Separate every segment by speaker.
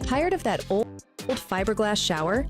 Speaker 1: Tired of that old fiberglass shower?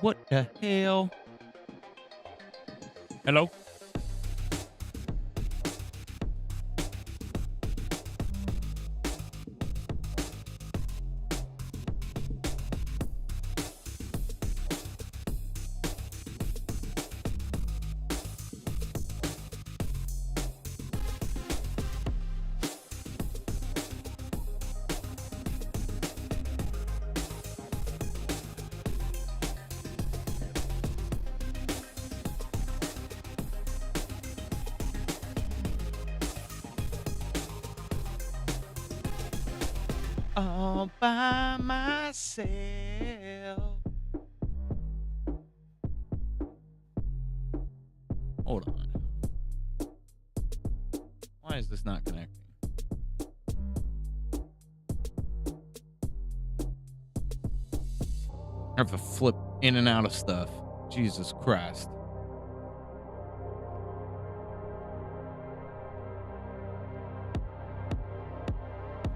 Speaker 2: What the hell? Hello? All by myself. Hold on. Why is this not connecting? I have to flip in and out of stuff. Jesus Christ.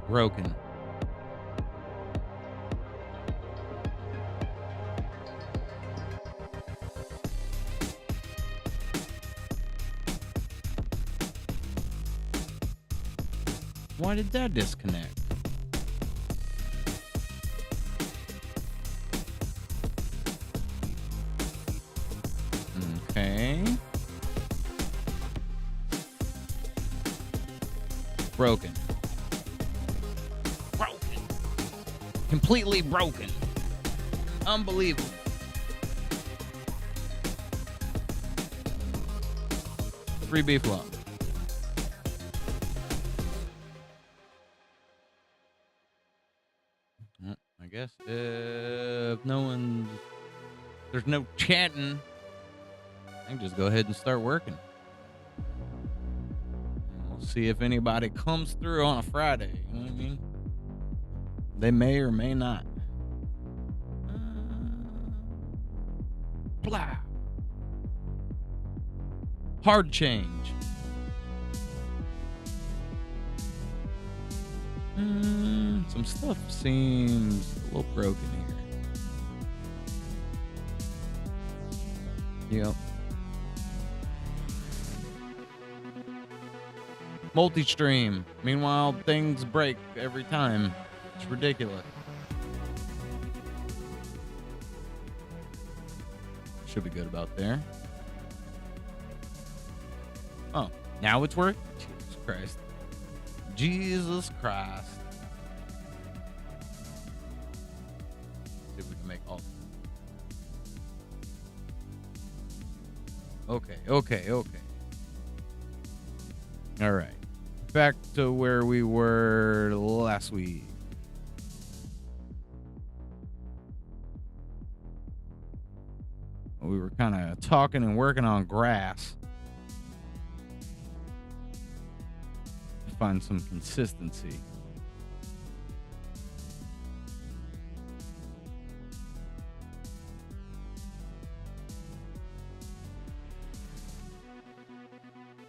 Speaker 2: Broken. Why did that disconnect? Okay. Broken. Broken. Completely broken. Unbelievable. Free beef lump. I guess if no one, there's no chatting, I can just go ahead and start working. We'll see if anybody comes through on a Friday. You know what I mean? They may or may not. Blah. Hard change. Some stuff seems a little broken here. Yep. Multi-stream. Meanwhile, things break every time. It's ridiculous. Should be good about there. Oh, now it's working? Jesus Christ. Jesus Christ. See if we can make all. Okay. All right. Back to where we were last week. We were kind of talking and working on grass. To find some consistency.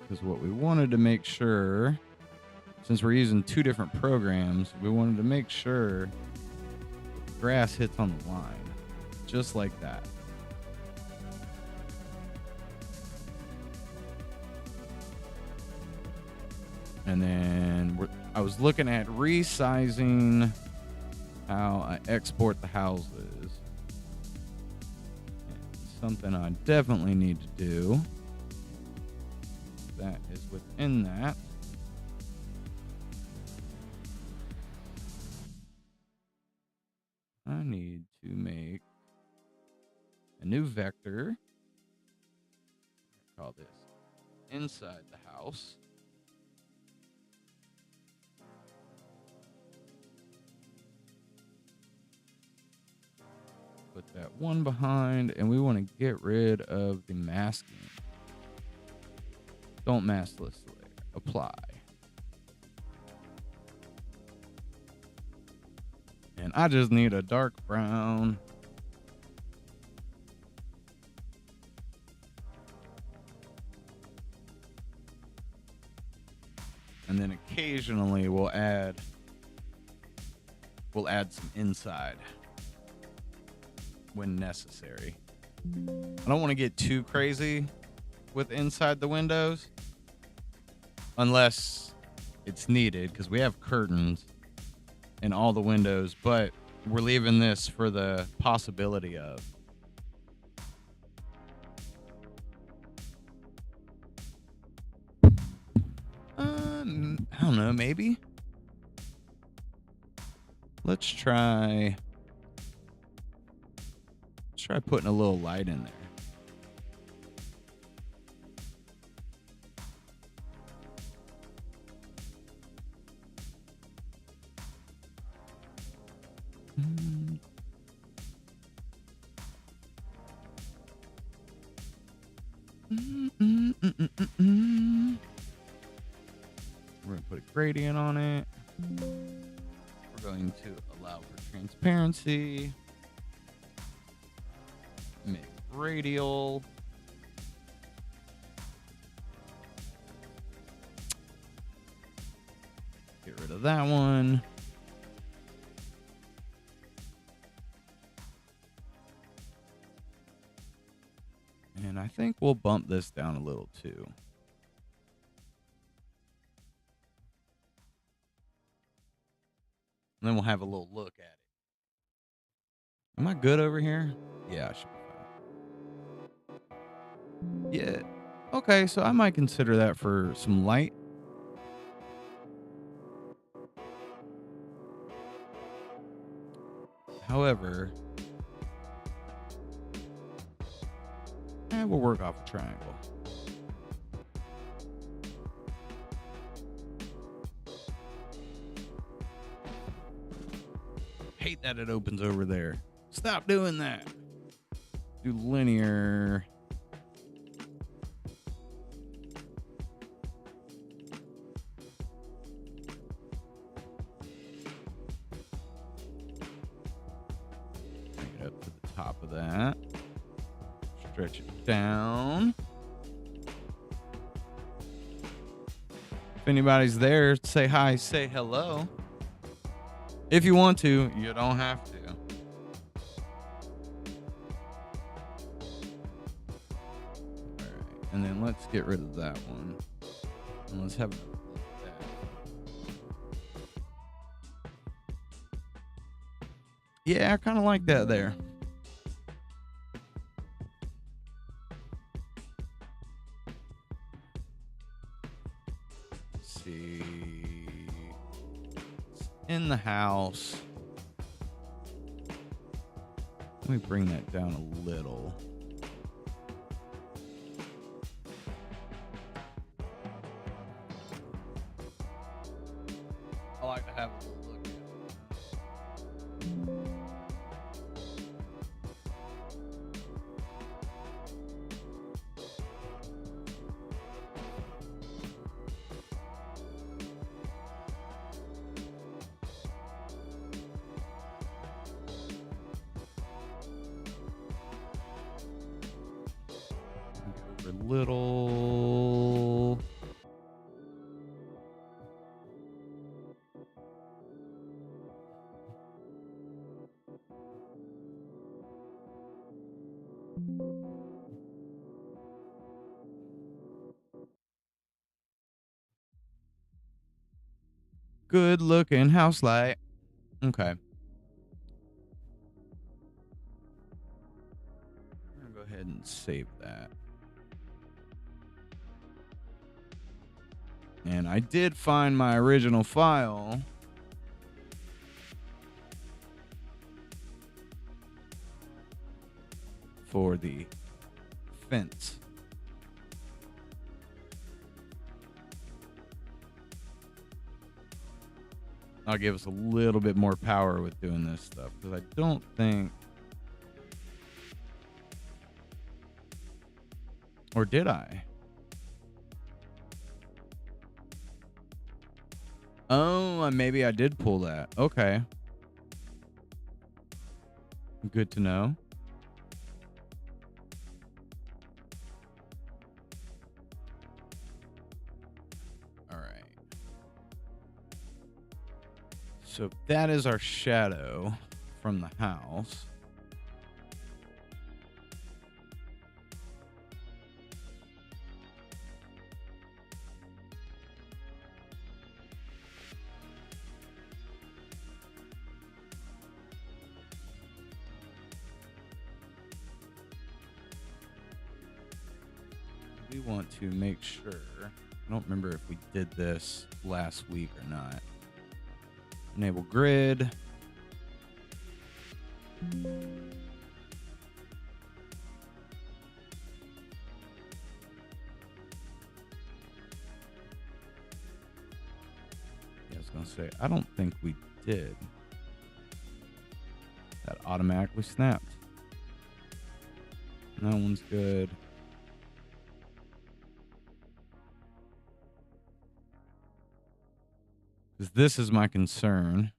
Speaker 2: Because what we wanted to make sure, since we're using two different programs, we wanted to make sure the grass hits on the line. Just like that. And then I was looking at resizing how I export the houses. And something I definitely need to do. That is within that. I need to make a new vector. Call this inside the house. Put that one behind, and we want to get rid of the masking. Don't mask list layer. Apply. And I just need a dark brown. And then occasionally we'll add we'll add some inside when necessary. I don't want to get too crazy with inside the windows unless it's needed, because we have curtains in all the windows, but we're leaving this for the possibility of. I don't know, maybe. Let's try putting a little light in there. We're going to put a gradient on it. We're going to allow for transparency. Make radial. Get rid of that one. And I think we'll bump this down a little too. And then we'll have a little look at it. Am I good over here? Yeah, I should be fine. Yeah. Okay, so I might consider that for some light. However, we'll work off a triangle. Hate that it opens over there. Stop doing that. Do linear. Bring it up to the top of that. Stretch it down. If anybody's there, say hi, say hello. If you want to, you don't have to. Alright, and then let's get rid of that one. And let's have that. Yeah, I kind of like that there. Let's see. In the house. Let me bring that down a little. I like to have a little look at it. Little. Good looking house light. Okay. I'm gonna go ahead and save that. And I did find my original file for the fence. I'll give us a little bit more power with doing this stuff, because I don't think... Or did I? Oh, maybe I did pull that. Okay. Good to know. All right. So that is our shadow from the house. We want to make sure, I don't remember if we did this last week or not. Enable grid. Yeah, I was going to say, I don't think we did. That automatically snapped. That one's good. Because this is my concern,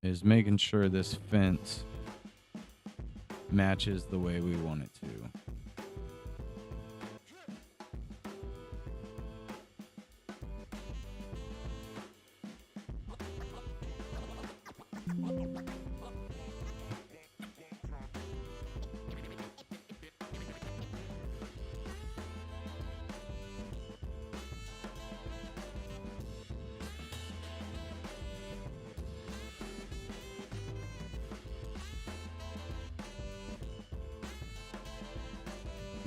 Speaker 2: is making sure this fence matches the way we want it to.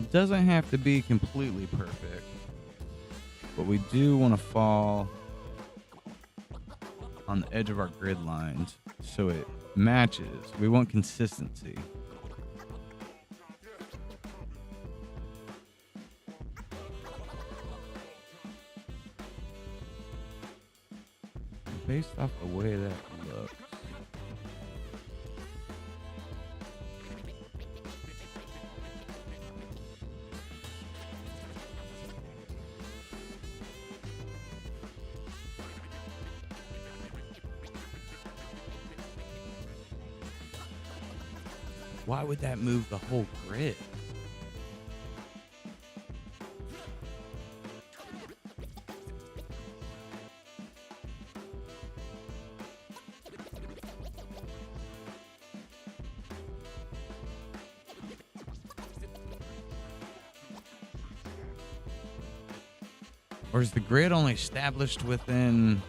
Speaker 2: It doesn't have to be completely perfect, but we do want to fall on the edge of our grid lines so it matches. We want consistency. Based off the way that looks. Why would that move the whole grid? Or is the grid only established within...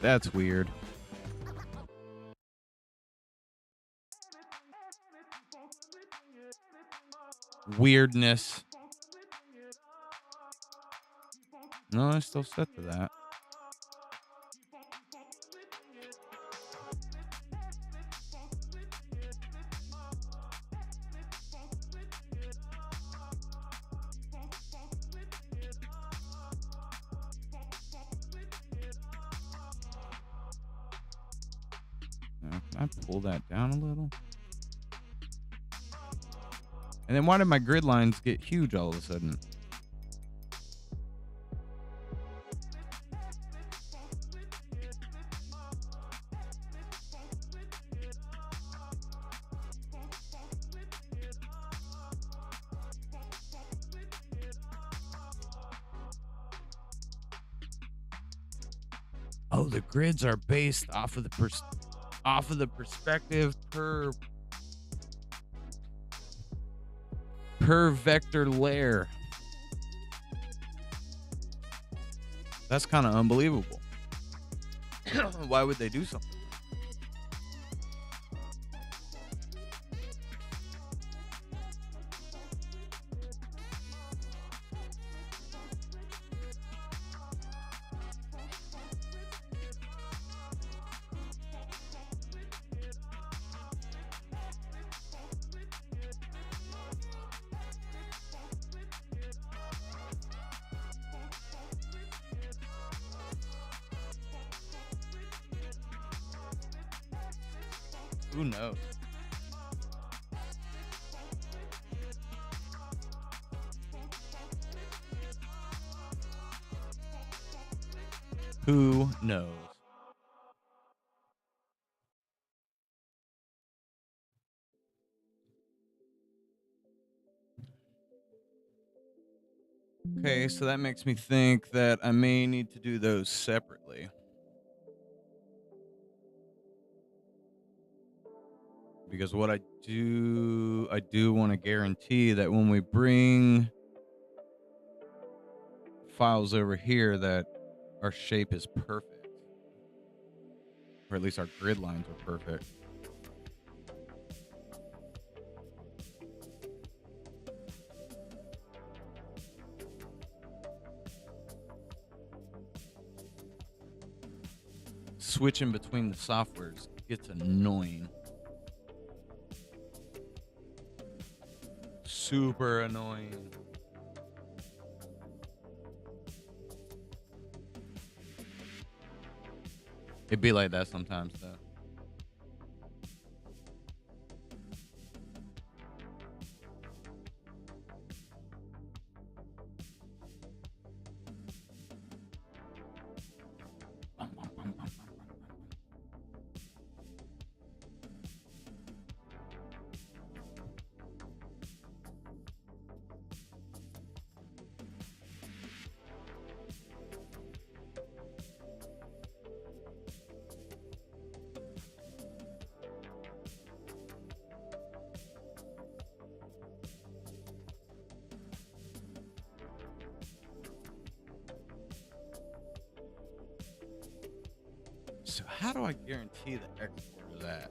Speaker 2: That's weird. Weirdness. No, I still set to that. Now, can I pull that down a little? And then why did my grid lines get huge all of a sudden? Oh, the grids are based off of the perspective per vector layer. That's kind of unbelievable. Why would they do something? Who knows? Who knows? Okay, so that makes me think that I may need to do those separately. Because what I do want to guarantee that when we bring files over here that our shape is perfect. Or at least our grid lines are perfect. Switching between the softwares gets annoying. Super annoying. It'd be like that sometimes, though. So how do I guarantee the export of that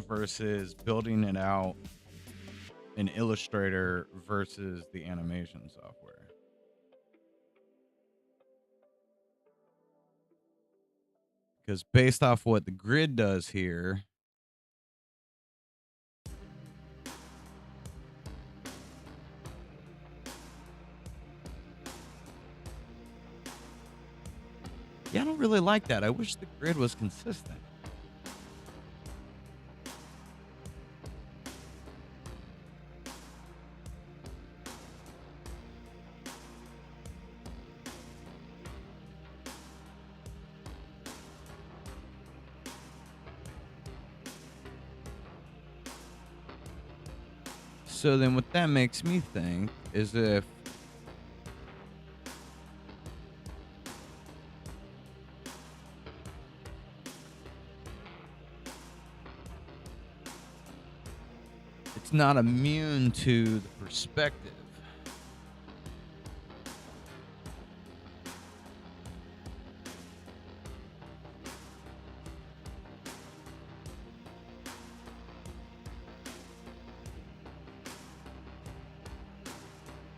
Speaker 2: versus building it out in Illustrator versus the animation software? Because based off what the grid does here, yeah, I don't really like that. I wish the grid was consistent. So then what that makes me think is if it's not immune to the perspective,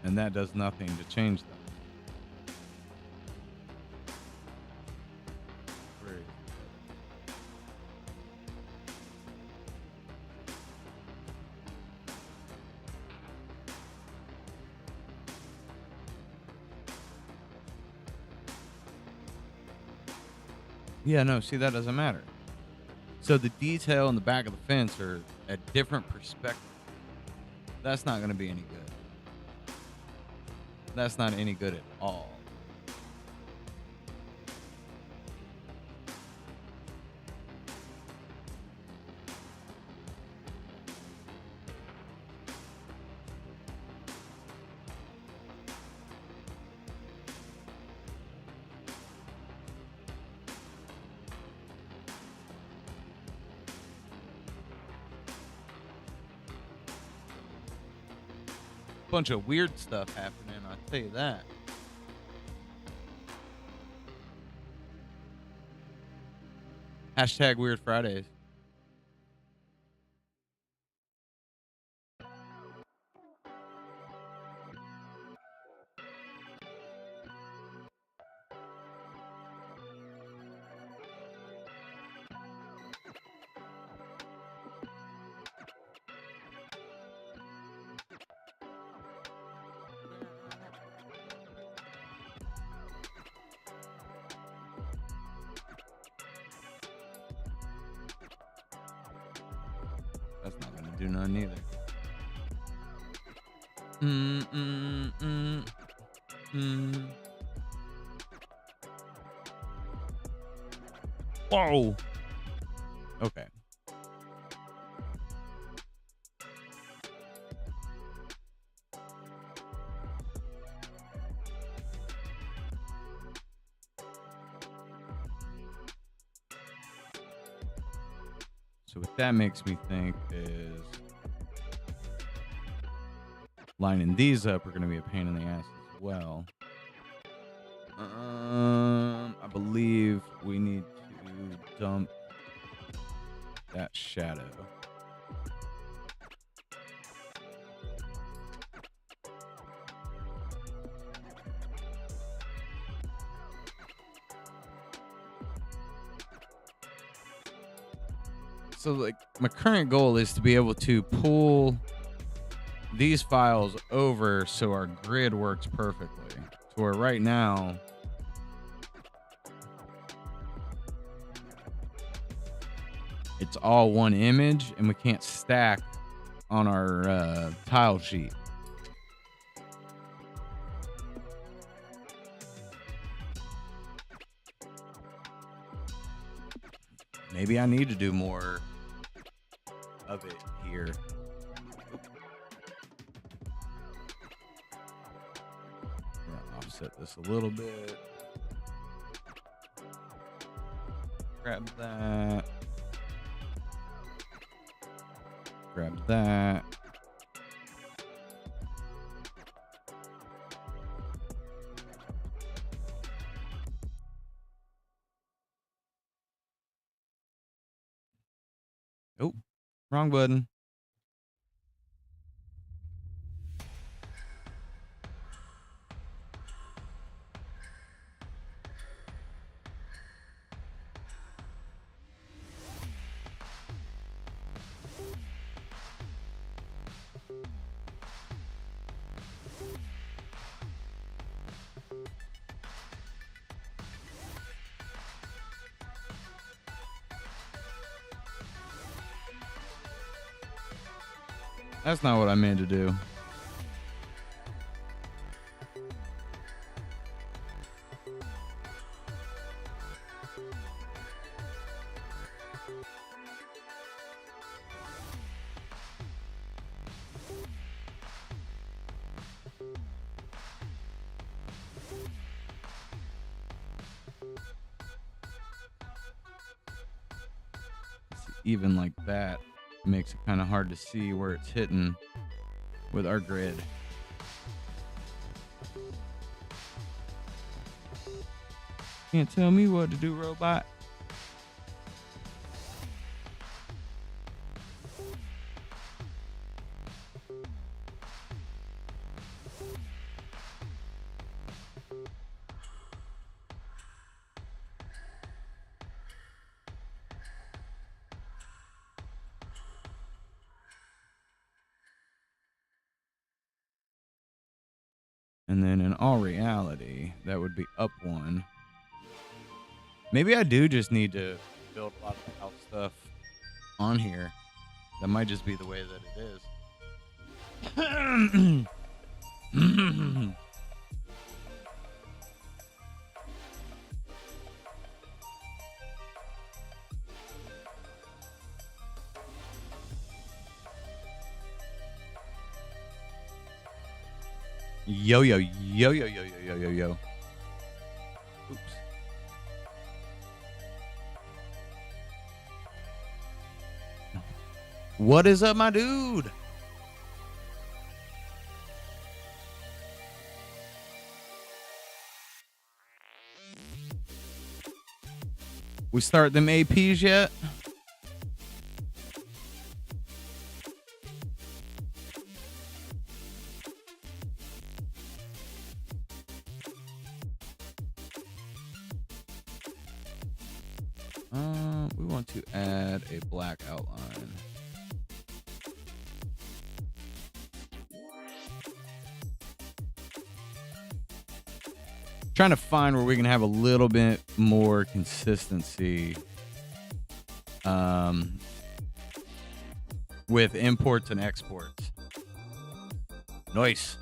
Speaker 2: and that does nothing to change that. Great. Yeah, no, see, that doesn't matter. So the detail in the back of the fence are at different perspectives. That's not going to be any good. That's not any good at all. Bunch of weird stuff happening, I'll tell you that. Hashtag Weird Fridays. That's not gonna do nothing either. Whoa. Okay. So what that makes me think is lining these up are going to be a pain in the ass as well. I believe we need to dump that shadow. So like my current goal is to be able to pull these files over so our grid works perfectly. To where right now it's all one image and we can't stack on our tile sheet. Maybe I need to do more of it here. I'm gonna offset this a little bit. Grab that. Grab that. Oh, wrong button. That's not what I meant to do. Even like that makes it kind of hard to see where it's hitting with our grid. Can't tell me what to do, robot. And then in all reality, that would be up one. Maybe I do just need to build a lot of house stuff on here. That might just be the way that it is. Yo, yo, yo, yo, yo, yo, yo, yo, yo. Oops. What is up, my dude? We start them APs yet? We want to add a black outline. Trying to find where we can have a little bit more consistency with imports and exports. Nice.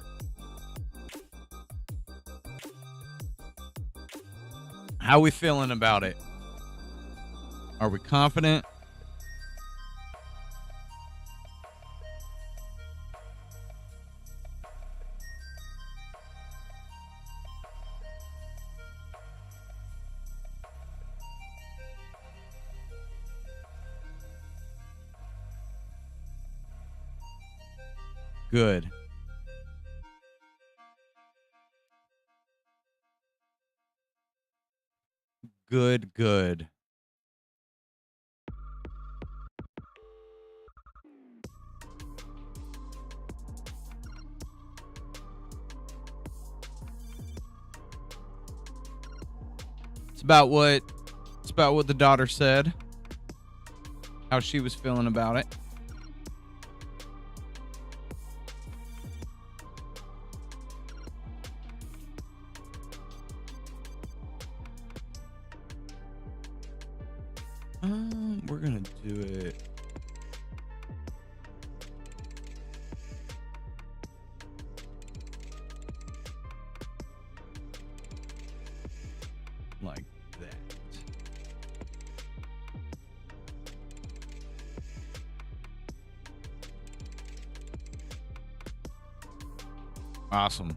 Speaker 2: How we feeling about it? Are we confident? Good. Good, good. It's about what the daughter said. How she was feeling about it. We're gonna do it. Like that. Awesome.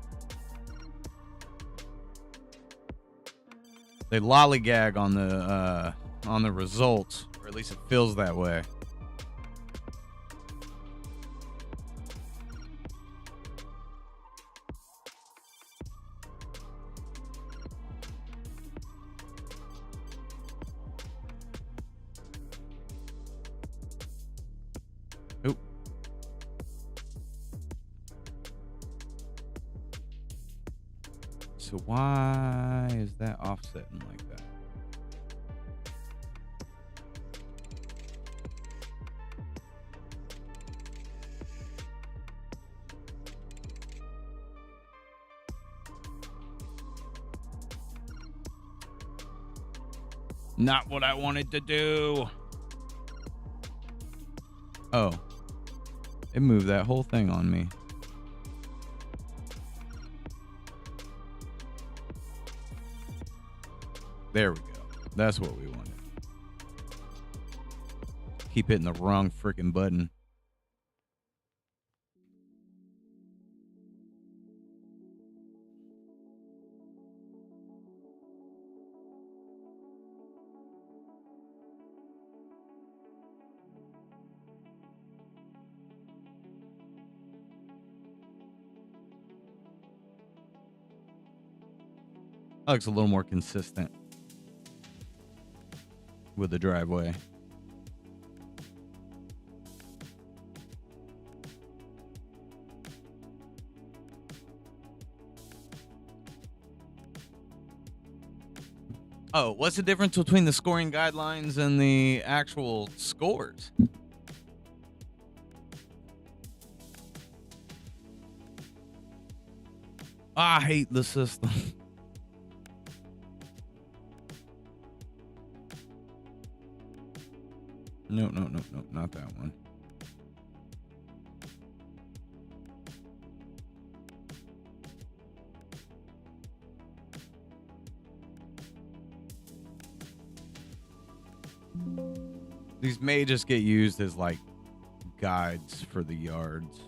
Speaker 2: They lollygag on the results, or at least it feels that way. Oop. So why is that offsetting like that? Not what I wanted to do. Oh. It moved that whole thing on me. There we go. That's what we wanted. Keep hitting the wrong freaking button. That looks a little more consistent with the driveway. Oh, what's the difference between the scoring guidelines and the actual scores? I hate the system. No, not that one. These may just get used as like guides for the yards.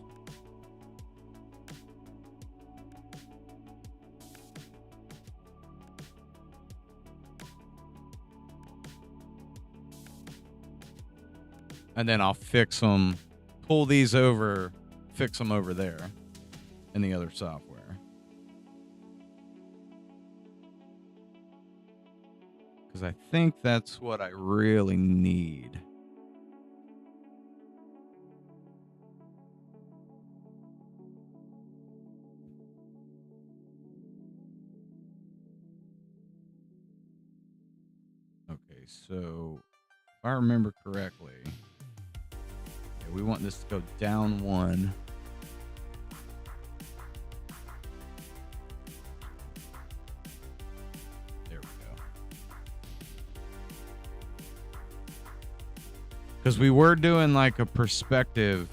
Speaker 2: And then I'll fix them, pull these over, fix them over there in the other software. Because I think that's what I really need. Okay, so if I remember correctly, we want this to go down one. There we go. Because we were doing like a perspective,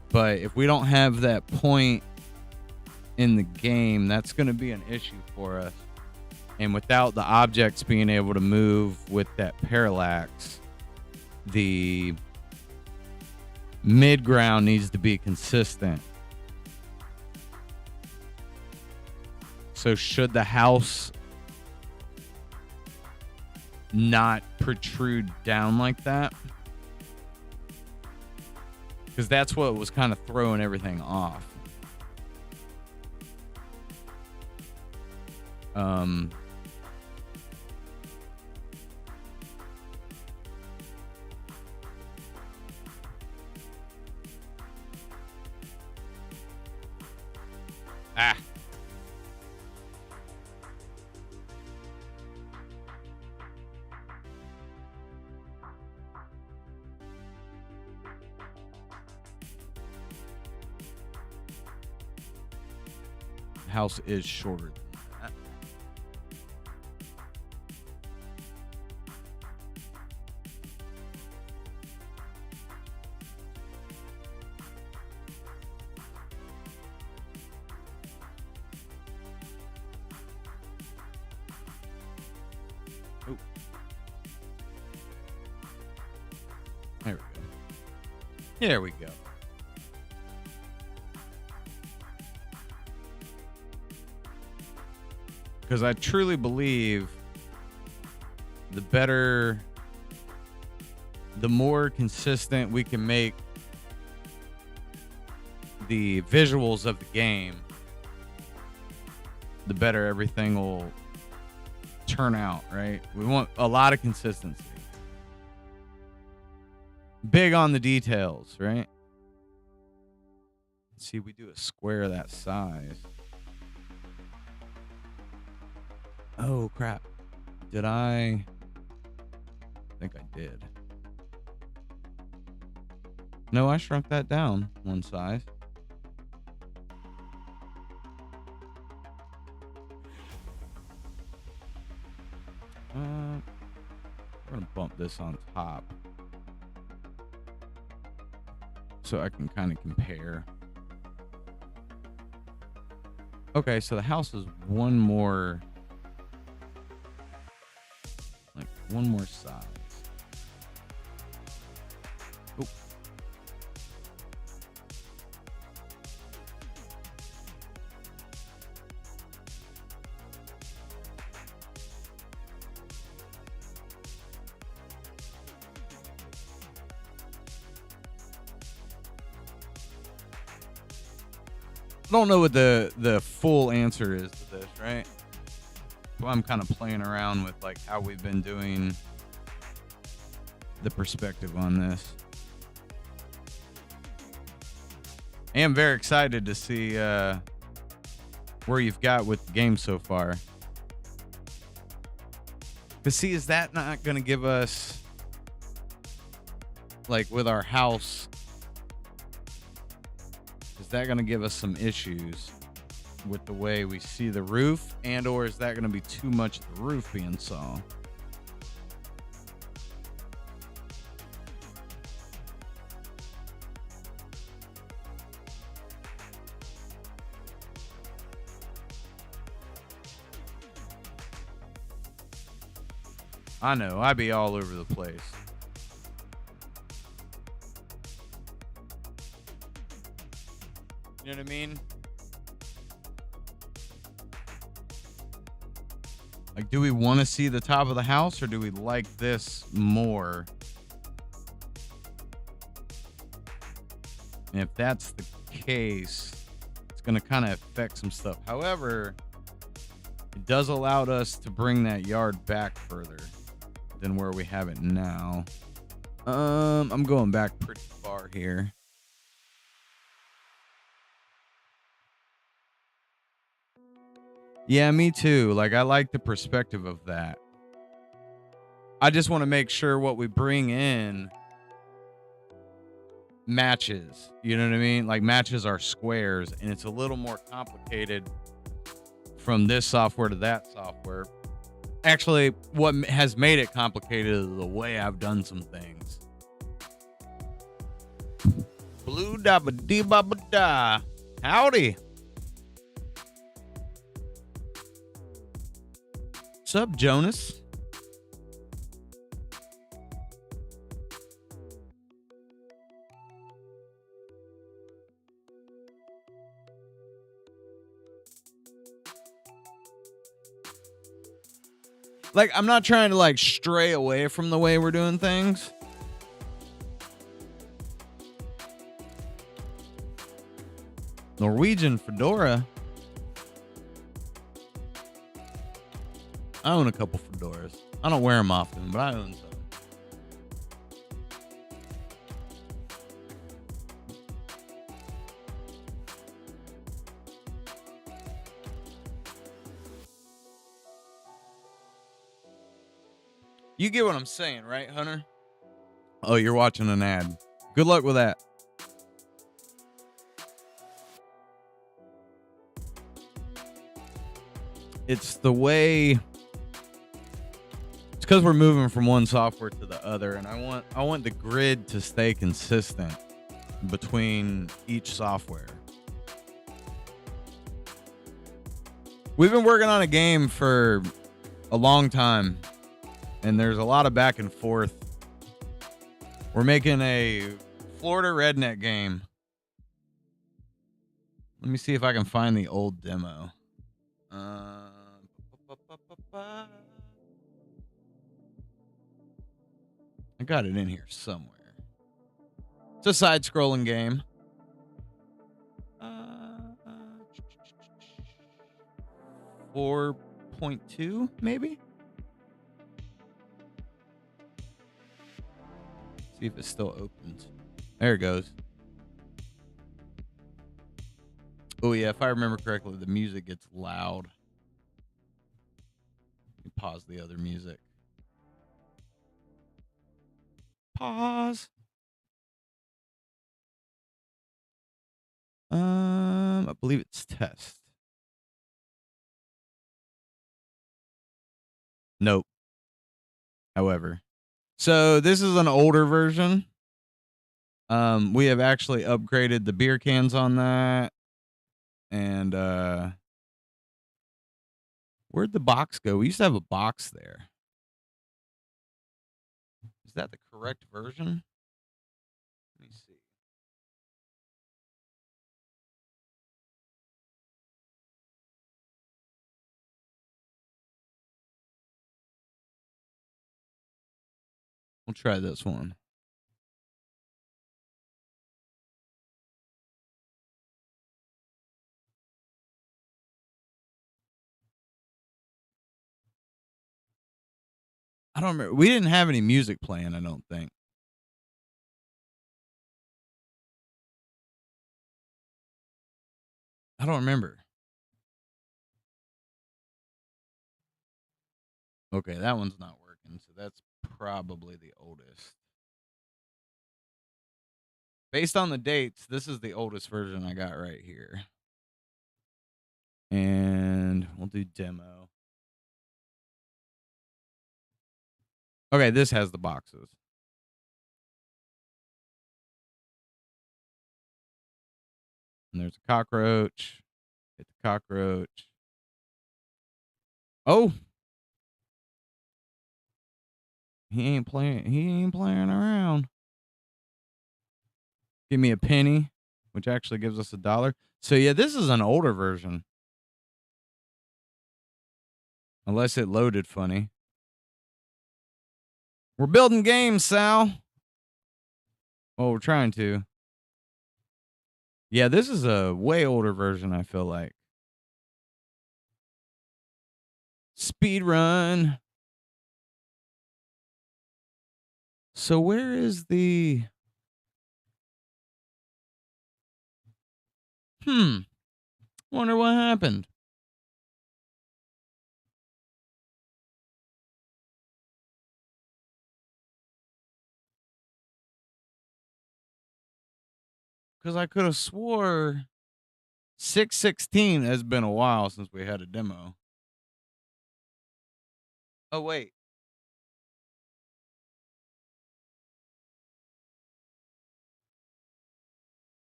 Speaker 2: but if we don't have that point in the game, that's going to be an issue for us. And without the objects being able to move with that parallax, the mid ground needs to be consistent. So should the house not protrude down like that? Because that's what was kind of throwing everything off. House is shorter than that. Oh. There we go. There we go. Because I truly believe the more consistent we can make the visuals of the game, the better everything will turn out, right? We want a lot of consistency. Big on the details, right? Let's see, we do a square that size. Oh, crap. Did I think I did. No, I shrunk that down one size. We're going to bump this on top so I can kind of compare. Okay, so the house is one more size. Oh. I don't know what the full answer is to this, right? So I'm kind of playing around with like how we've been doing the perspective on this. I am very excited to see where you've got with the game so far. But see, is that not going to give us, like with our house, is that going to give us some issues with the way we see the roof, and or is that going to be too much of the roof being saw? I know, I be all over the place. You know what I mean? Like, do we want to see the top of the house, or do we like this more? And if that's the case, it's going to kind of affect some stuff. However, it does allow us to bring that yard back further than where we have it now. I'm going back pretty far here. Yeah, me too. Like, I like the perspective of that. I just want to make sure what we bring in matches. You know what I mean? Like, matches our squares. And it's a little more complicated from this software to that software. Actually, what has made it complicated is the way I've done some things. Blue da ba dee ba ba da. Howdy. up, Jonas? Like, I'm not trying to like stray away from the way we're doing things. Norwegian fedora. I own a couple fedoras. I don't wear them often, but I own some. You get what I'm saying, right, Hunter? Oh, you're watching an ad. Good luck with that. It's the way. It's because we're moving from one software to the other, and I want the grid to stay consistent between each software. We've been working on a game for a long time, and there's a lot of back and forth. We're making a Florida redneck game. Let me see if I can find the old demo. I got it in here somewhere. It's a side-scrolling game. 4.2, maybe? See if it still opens. There it goes. Oh, yeah, if I remember correctly, the music gets loud. Let me pause the other music. Pause. I believe it's test. Nope. However. So this is an older version. We have actually upgraded the beer cans on that. And where'd the box go? We used to have a box there. Is that the correct version? Let me see. We'll try this one. I don't remember. We didn't have any music playing, I don't think. I don't remember. Okay, that one's not working, so that's probably the oldest. Based on the dates, this is the oldest version I got right here. And we'll do demo. Okay, this has the boxes. And there's a cockroach. Hit the cockroach. Oh! He ain't playing around. Give me a penny, which actually gives us $1. So yeah, this is an older version. Unless it loaded funny. We're building games, Sal. Well, we're trying to. Yeah, this is a way older version, I feel like. Speed run. So where is the... Wonder what happened. Because I could have swore 616 has been a while since we had a demo. Oh, wait.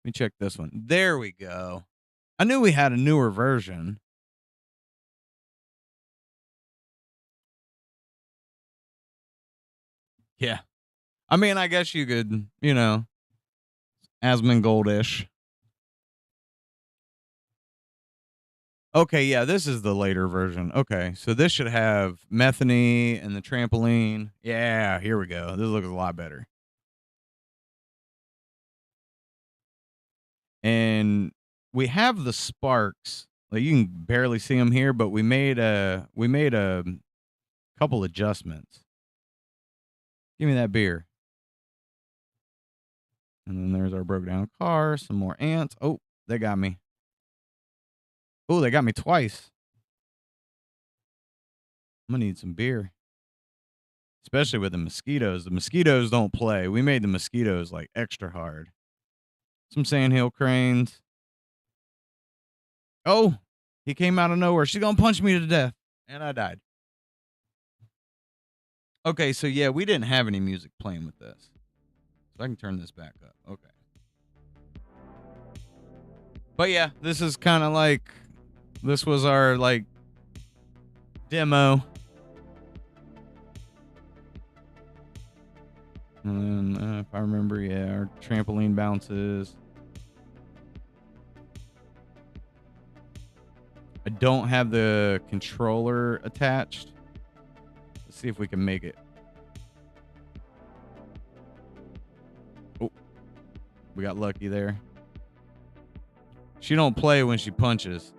Speaker 2: Let me check this one. There we go. I knew we had a newer version. Yeah. I mean, I guess you could, Asmongold-ish. Okay, yeah, this is the later version. Okay, so this should have Methany and the trampoline. Yeah, here we go. This looks a lot better. And we have the sparks. Like you can barely see them here, but we made a couple adjustments. Give me that beer. And then there's our broke down car, some more ants. Oh, they got me. Oh, they got me twice. I'm gonna need some beer. Especially with the mosquitoes. The mosquitoes don't play. We made the mosquitoes like extra hard. Some sandhill cranes. Oh, he came out of nowhere. She's gonna punch me to death. And I died. Okay, so yeah, we didn't have any music playing with this. So I can turn this back up. Okay. But yeah, this is kind of like, this was our like demo. And then if I remember, yeah, our trampoline bounces. I don't have the controller attached. Let's see if we can make it. Oh, we got lucky there. She don't play when she punches.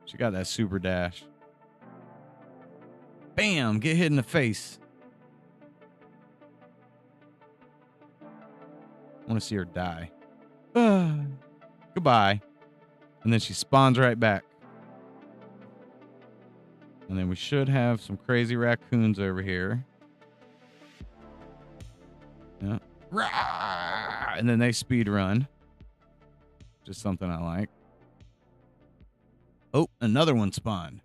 Speaker 2: She got that super dash. Bam! Get hit in the face. I want to see her die. Goodbye. And then she spawns right back. And then we should have some crazy raccoons over here. Yeah. And then they speed run. Just something I like. Oh, another one spawned.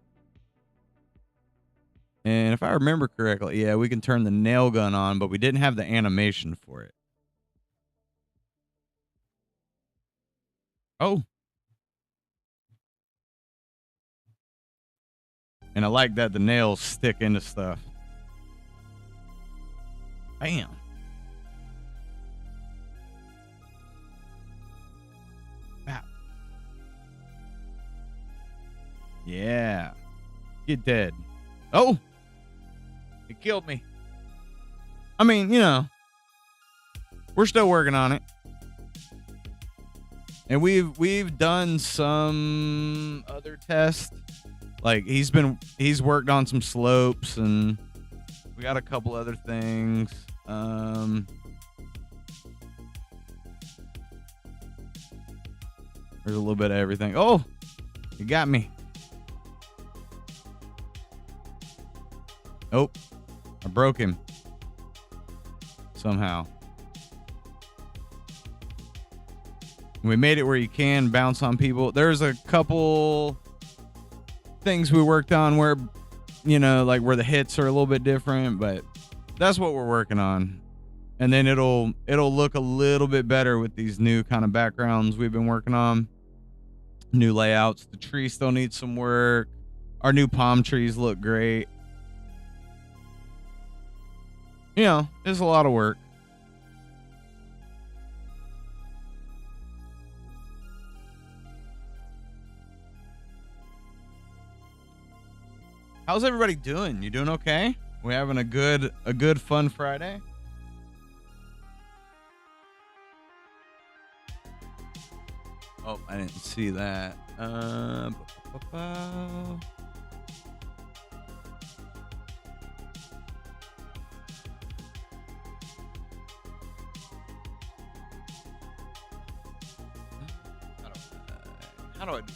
Speaker 2: And if I remember correctly, yeah, we can turn the nail gun on, but we didn't have the animation for it. Oh. And I like that the nails stick into stuff. Bam. Bap. Yeah. Get dead. Oh. It killed me. I mean, we're still working on it. And we've done some other tests. Like he's worked on some slopes and we got a couple other things. There's a little bit of everything. Oh, you got me. Nope. I broke him. Somehow. We made it where you can bounce on people. There's a couple things we worked on where, like where the hits are a little bit different, but that's what we're working on. And then it'll look a little bit better with these new kind of backgrounds we've been working on. New layouts. The tree still needs some work. Our new palm trees look great. It's a lot of work. How's everybody doing? You doing okay? We having a good fun Friday? Oh, I didn't see that. How do I do?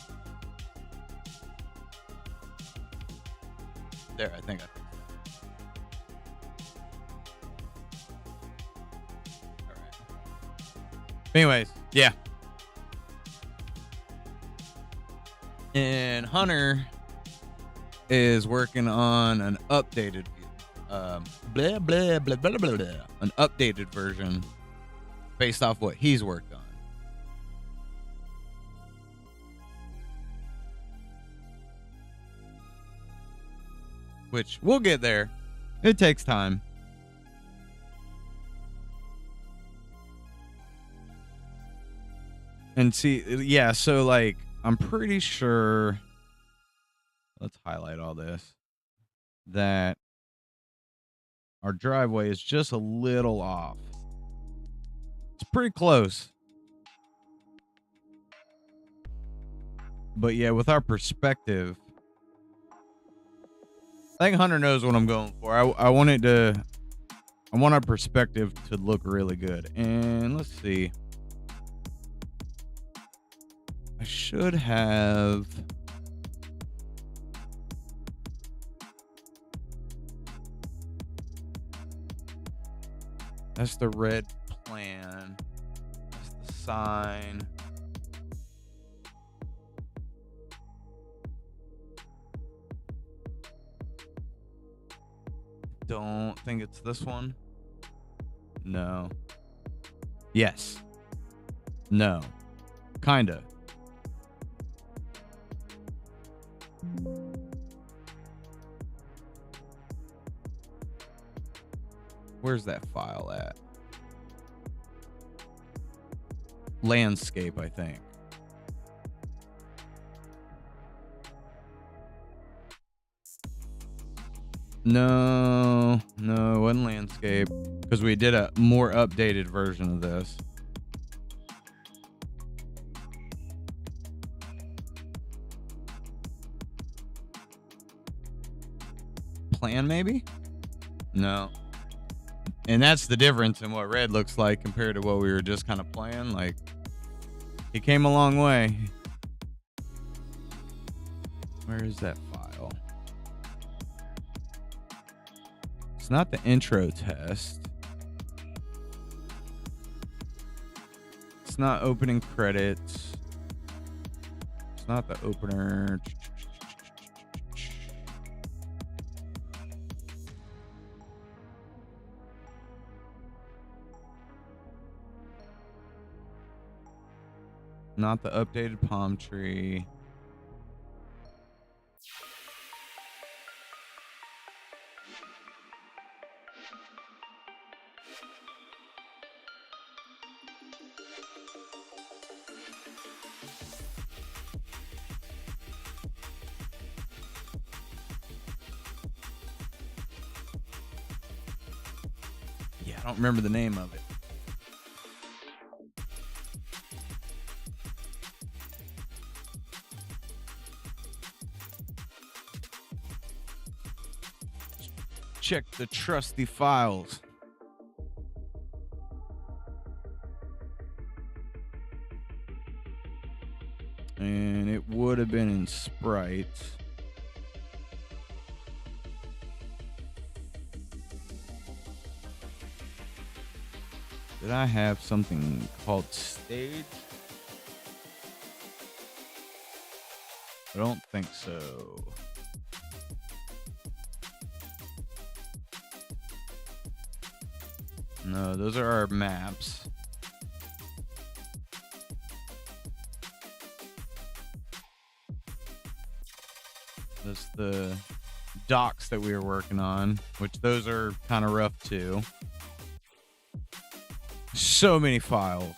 Speaker 2: There, I think I fixed that. All right. Anyways, yeah. And Hunter is working on an updated an updated version based off what he's worked on. Which we'll get there. It takes time. And see, yeah, so like, I'm pretty sure, let's highlight all this, that our driveway is just a little off. It's pretty close. But yeah, with our perspective, I think Hunter knows what I'm going for. I want our perspective to look really good. And let's see. I should have. That's the red plan. That's the sign. Don't think it's this one. No. Yes. No. Kinda. Where's that file at? Landscape, I think. No, it wasn't landscape, because we did a more updated version of this. Plan, maybe? No. And that's the difference in what red looks like compared to what we were just kind of playing. Like, he came a long way. Where is that file? It's not the intro test. It's not opening credits. It's not the opener. Not the updated palm tree. Yeah, I don't remember the name of it. Check the trusty files. And it would have been in Sprite. Did I have something called stage? I don't think so. No, those are our maps. That's the docs that we were working on, which those are kind of rough too. So many files.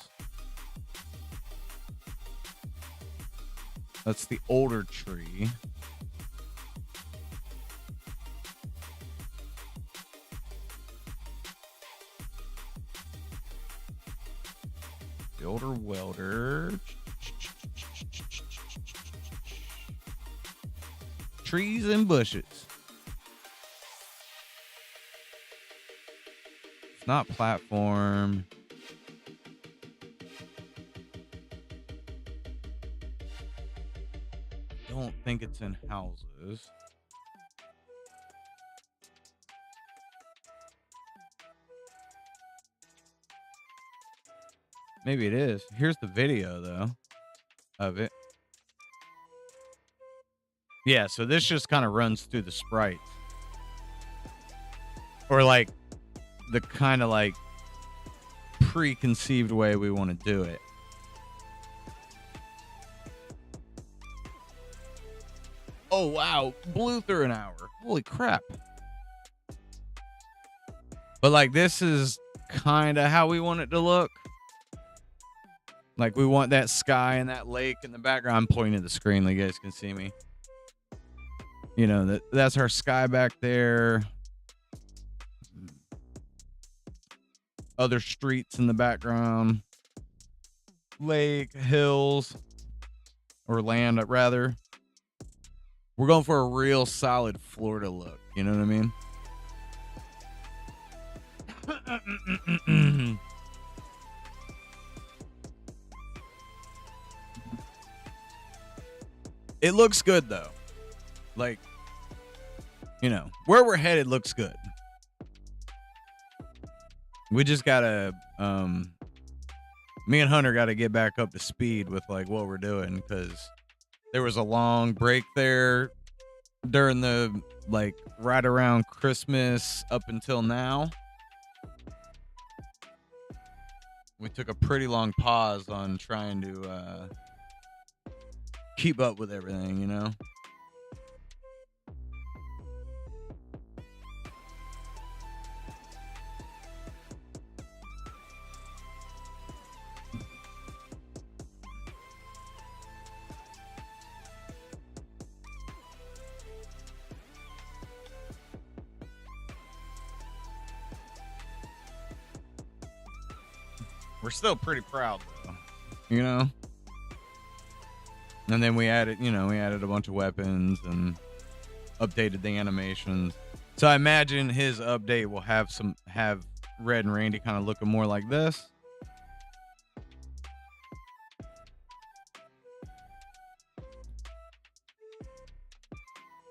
Speaker 2: That's the older tree. The older welder. Trees and bushes. It's not platform. Don't think it's in houses. Maybe it is. Here's the video though of it. Yeah, so this just kind of runs through the sprites. Or like the kind of like preconceived way we want to do it. Oh wow, blew through an hour. Holy crap. But like this is kind of how we want it to look. Like we want that sky and that lake in the background. I'm pointing at the screen so you guys can see me. You know, that's our sky back there. Other streets in the background. Lake, hills, or land rather. We're going for a real solid Florida look. You know what I mean? It looks good though. Like, you know, where we're headed looks good. We just gotta, me and Hunter gotta get back up to speed with like what we're doing, because there was a long break there during the, like, right around Christmas up until now. We took a pretty long pause on trying to keep up with everything, you know? We're still pretty proud though, you know? And then we added a bunch of weapons and updated the animations. So I imagine his update will have Red and Randy kind of looking more like this.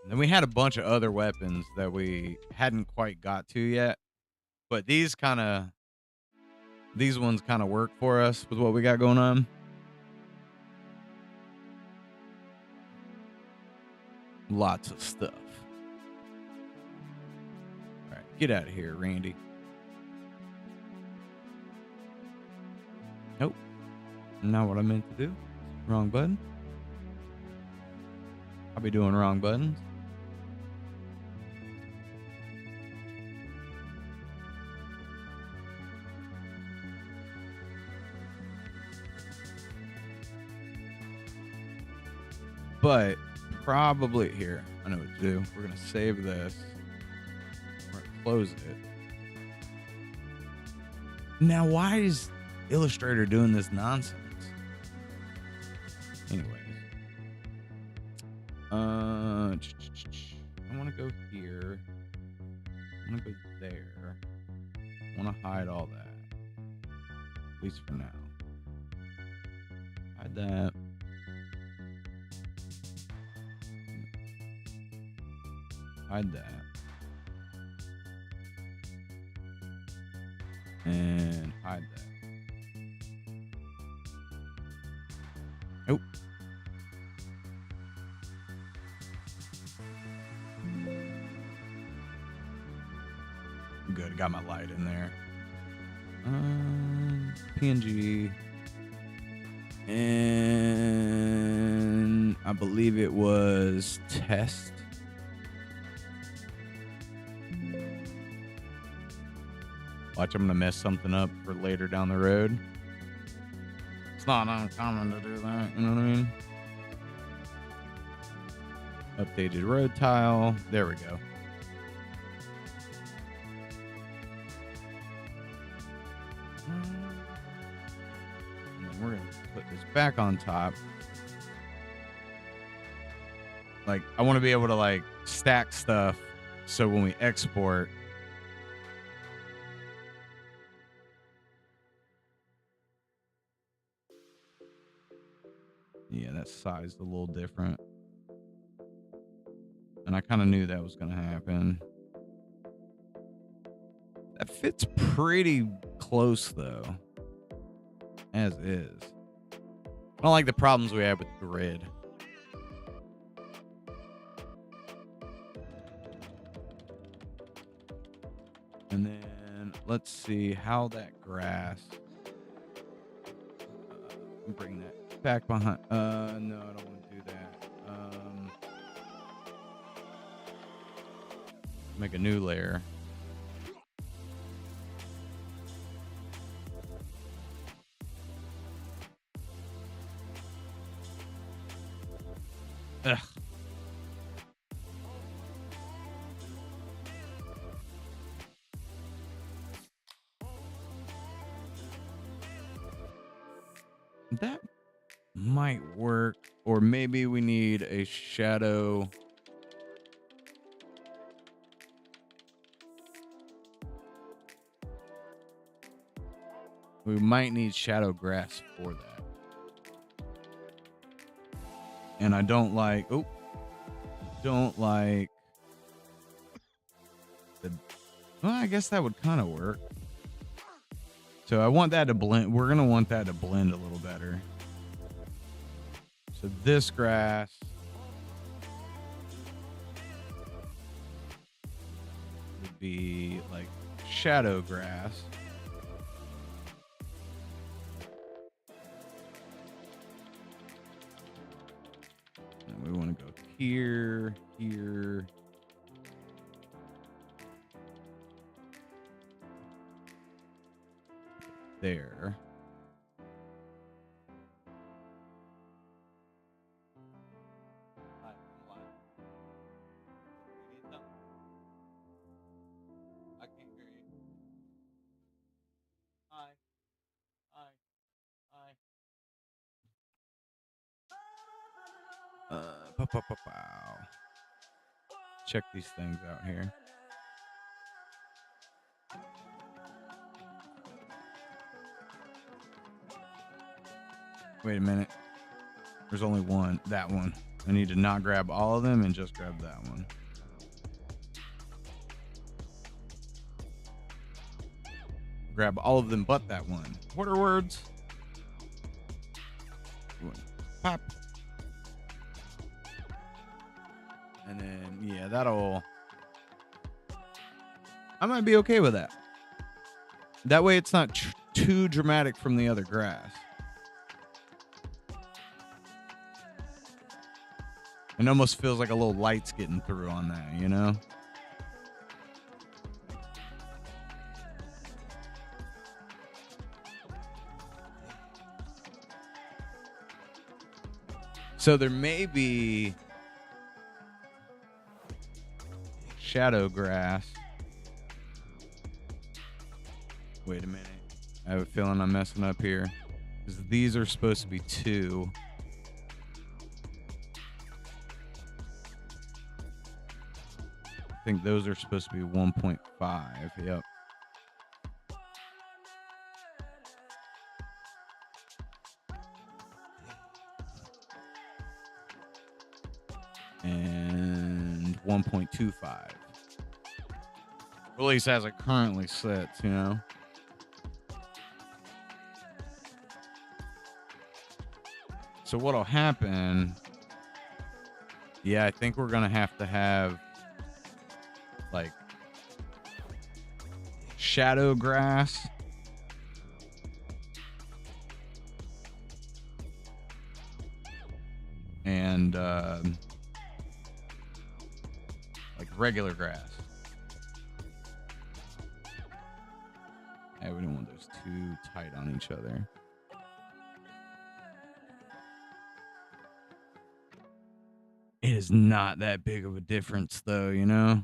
Speaker 2: And then we had a bunch of other weapons that we hadn't quite got to yet, but these ones kind of work for us with what we got going on. Lots of stuff. All right, get out of here, Randy. Nope. Not what I meant to do. Wrong button. I'll be doing wrong buttons. But probably here, I know what to do. We're gonna save this. We're gonna close it. Now, why is Illustrator doing this nonsense? Anyways, I want to go here. I want to go there. I want to hide all that, at least for now. Hide that. Hide that. And hide that. Nope. Good, got my light in there. PNG. And I believe it was test. Watch, I'm going to mess something up for later down the road. It's not uncommon to do that, you know what I mean? Updated road tile. There we go. And then we're going to put this back on top. Like, I want to be able to, like, stack stuff so when we export, yeah, that sized a little different. And I kind of knew that was going to happen. That fits pretty close, though, as is. I don't like the problems we have with the grid. And then let's see how that grass. Bring that back behind. No, I don't want to do that. Make a new layer. Ugh. That might work. Or maybe we need a shadow. We might need shadow grass for that. And I don't like, the, well, I guess that would kind of work. So I want that to blend. We're going to want that to blend a little better. So this grass would be like shadow grass. And we want to go here, here. There. I can't hear you. Hi. Pow. Check these things out here. Wait a minute. There's only one. That one. I need to not grab all of them and just grab that one. Grab all of them but that one. What are words? Pop. And then, yeah, that'll... I might be okay with that. That way it's not too dramatic from the other grass. It almost feels like a little light's getting through on that, you know? So there may be shadow grass. Wait a minute. I have a feeling I'm messing up here. Because these are supposed to be 2. I think those are supposed to be 1.5. Yep. And 1.25. Or at least as it currently sits, you know? So what'll happen... Yeah, I think we're going to have like shadow grass and like regular grass. Yeah, we don't want those too tight on each other. It is not that big of a difference though, you know?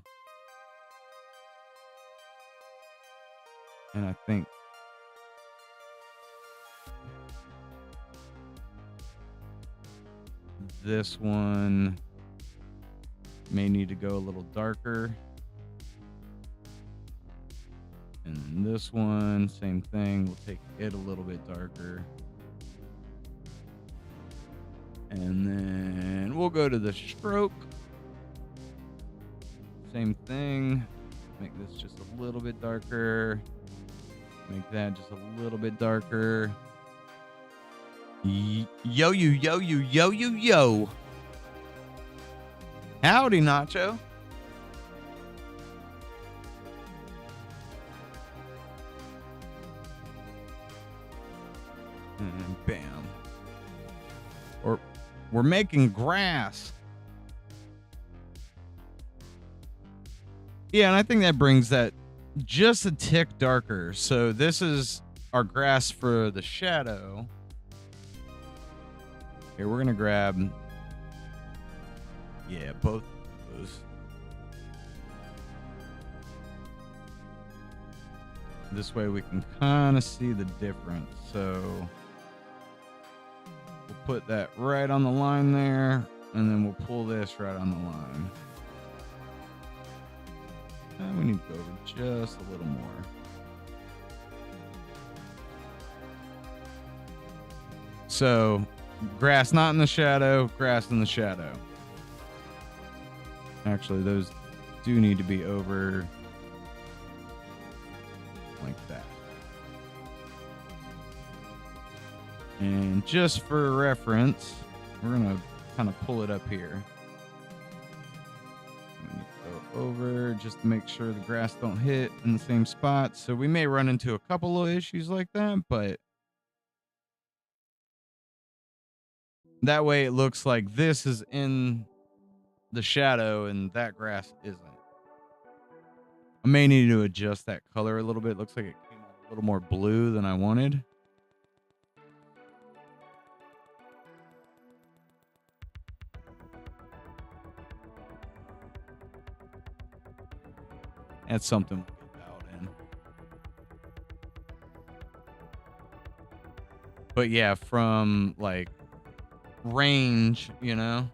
Speaker 2: And I think this one may need to go a little darker. And this one, same thing. We'll take it a little bit darker. And then we'll go to the stroke. Same thing. Make this just a little bit darker. Make that just a little bit darker. Yo. Howdy, Nacho. And bam. We're making grass. Yeah, and I think that brings that just a tick darker. So this is our grass for the shadow. Here, we're going to grab Yeah, both of those. This way we can kind of see the difference. So we'll put that right on the line there, and then we'll pull this right on the line. And we need to go over just a little more. So grass not in the shadow, grass in the shadow. Actually, those do need to be over like that. And just for reference, we're going to kind of pull it up here. We need to go over just to make sure the grass don't hit in the same spot. So we may run into a couple of issues like that, but that way it looks like this is in the shadow and that grass isn't. I may need to adjust that color a little bit. It looks like it came out a little more blue than I wanted. That's something we'll get out in. But yeah, from like range, you know,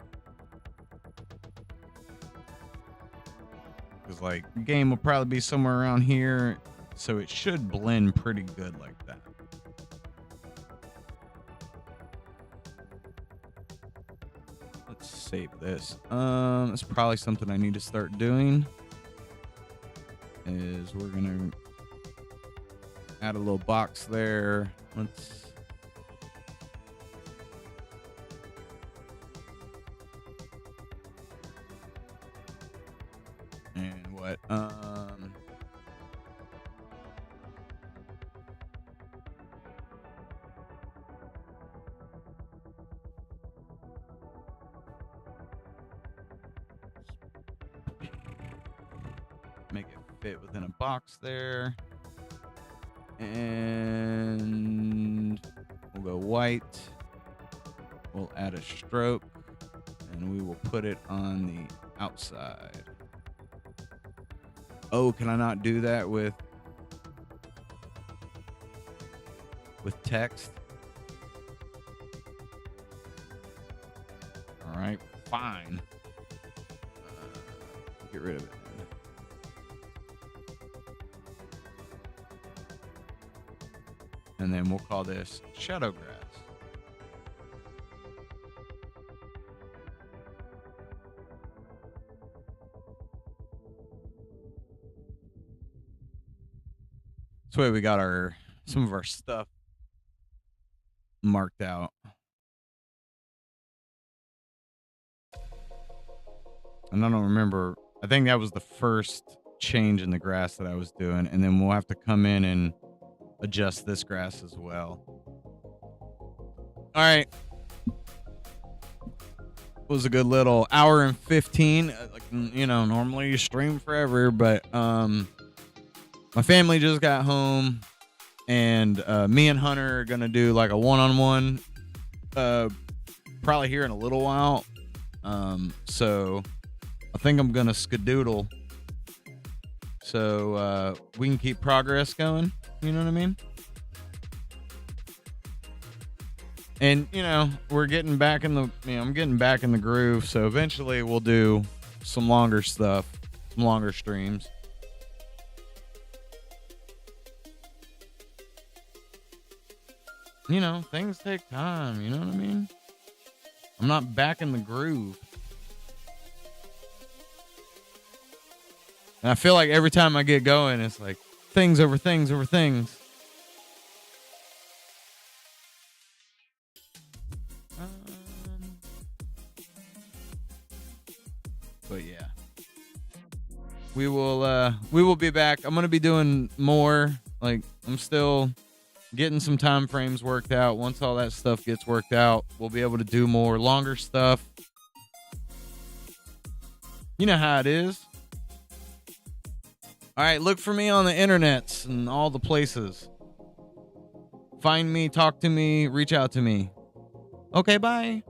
Speaker 2: because like game will probably be somewhere around here, so it should blend pretty good like that. Let's save this. It's probably something I need to start doing. Is we're gonna add a little box there. Let's and what make it fit within a box there, and we'll go white. We'll add a stroke, and we will put it on the outside. Oh, can I not do that with text? All right, fine. Get rid of it. And then we'll call this shadow grass. This way we got some of our stuff marked out. And I don't remember. I think that was the first change in the grass that I was doing. And then we'll have to come in and adjust this grass as well. All right. It was a good little hour and 15. Like, you know, normally you stream forever, but my family just got home, and me and Hunter are going to do like a one-on-one probably here in a little while. So I think I'm going to skedoodle so we can keep progress going. You know what I mean? And, you know, we're getting back in the, you know, I'm getting back in the groove. So eventually we'll do some longer stuff, some longer streams. You know, things take time. You know what I mean? I'm not back in the groove. And I feel like every time I get going, it's like things over things over things. But yeah, we will be back. I'm gonna be doing more. Like, I'm still getting some time frames worked out. Once all that stuff gets worked out, we'll be able to do more longer stuff. You know how it is. All right, look for me on the internets and all the places. Find me, talk to me, reach out to me. Okay, bye.